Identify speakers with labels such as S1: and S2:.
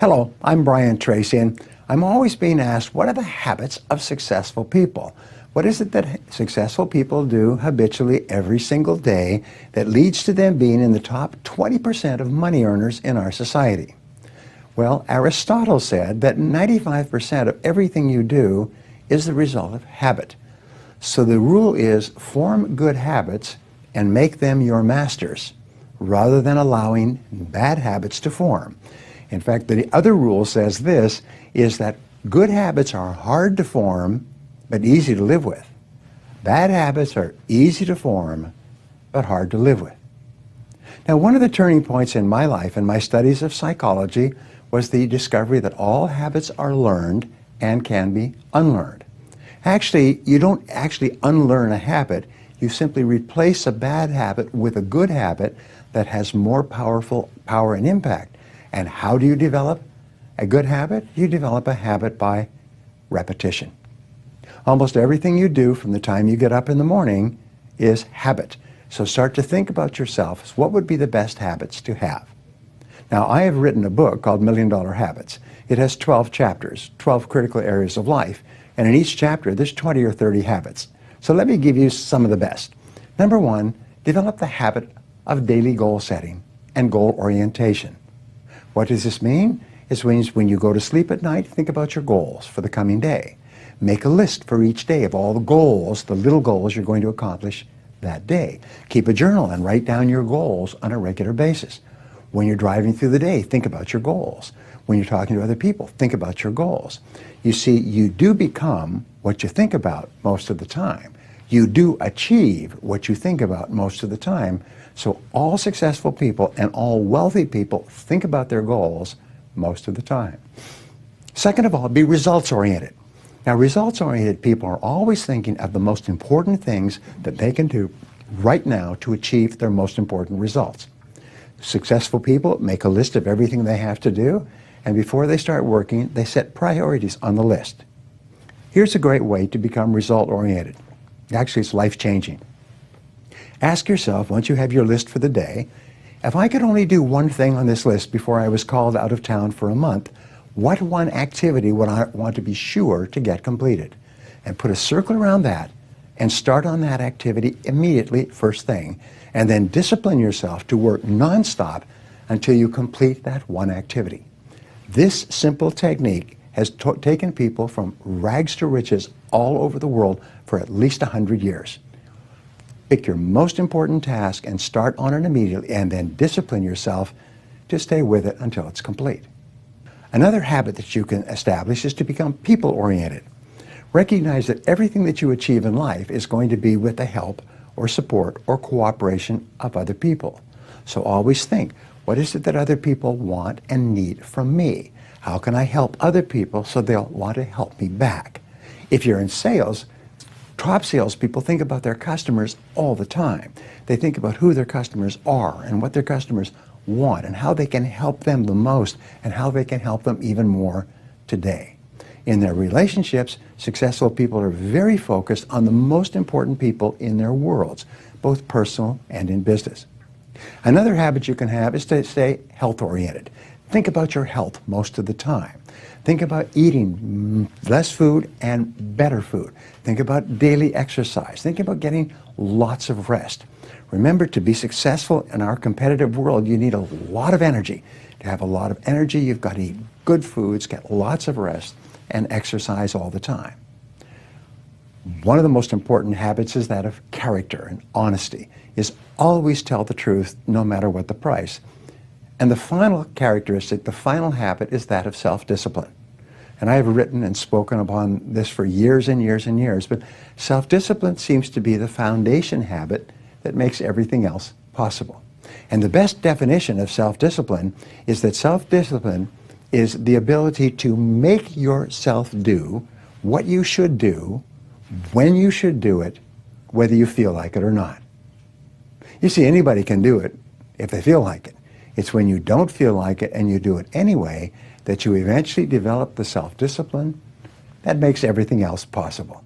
S1: Hello, I'm Brian Tracy, and I'm always being asked, what are the habits of successful people? What is it that successful people do habitually every single day that leads to them being in the top 20% of money earners in our society? Well, Aristotle said that 95% of everything you do is the result of habit. So the rule is form good habits and make them your masters, rather than allowing bad habits to form. In fact, the other rule says this, is that good habits are hard to form, but easy to live with. Bad habits are easy to form, but hard to live with. Now, one of the turning points in my life and my studies of psychology was the discovery that all habits are learned and can be unlearned. Actually, you don't actually unlearn a habit, you simply replace a bad habit with a good habit that has more power and impact. And how do you develop a good habit? You develop a habit by repetition. Almost everything you do from the time you get up in the morning is habit. So start to think about yourself as what would be the best habits to have. Now, I have written a book called $1 Million Habits. It has 12 chapters, 12 critical areas of life. And in each chapter, there's 20 or 30 habits. So let me give you some of the best. Number one, develop the habit of daily goal setting and goal orientation. What does this mean? It means when you go to sleep at night, think about your goals for the coming day. Make a list for each day of all the goals, the little goals you're going to accomplish that day. Keep a journal and write down your goals on a regular basis. When you're driving through the day, think about your goals. When you're talking to other people, think about your goals. You see, you do become what you think about most of the time. You do achieve what you think about most of the time. So all successful people and all wealthy people think about their goals most of the time. Second of all, be results-oriented. Now, results-oriented people are always thinking of the most important things that they can do right now to achieve their most important results. Successful people make a list of everything they have to do, and before they start working, they set priorities on the list. Here's a great way to become result-oriented. Actually, it's life-changing. Ask yourself, once you have your list for the day, if I could only do one thing on this list before I was called out of town for a month, what one activity would I want to be sure to get completed? And put a circle around that and start on that activity immediately, first thing, and then discipline yourself to work nonstop until you complete that one activity. This simple technique has taken people from rags to riches all over the world for at least 100 years. Pick your most important task and start on it immediately, and then discipline yourself to stay with it until it's complete. Another habit that you can establish is to become people-oriented. Recognize that everything that you achieve in life is going to be with the help or support or cooperation of other people. So always think, what is it that other people want and need from me? How can I help other people so they'll want to help me back? If you're in sales, top salespeople think about their customers all the time. They think about who their customers are and what their customers want and how they can help them the most and how they can help them even more today. In their relationships, successful people are very focused on the most important people in their worlds, both personal and in business. Another habit you can have is to stay health-oriented. Think about your health most of the time. Think about eating less food and better food. Think about daily exercise. Think about getting lots of rest. Remember, to be successful in our competitive world, you need a lot of energy. To have a lot of energy, you've got to eat good foods, get lots of rest, and exercise all the time. One of the most important habits is that of character and honesty, is always tell the truth no matter what the price. And the final characteristic, the final habit, is that of self-discipline. And I have written and spoken upon this for years and years and years, but self-discipline seems to be the foundation habit that makes everything else possible. And the best definition of self-discipline is that self-discipline is the ability to make yourself do what you should do, when you should do it, whether you feel like it or not. You see, anybody can do it if they feel like it. It's when you don't feel like it and you do it anyway that you eventually develop the self-discipline that makes everything else possible.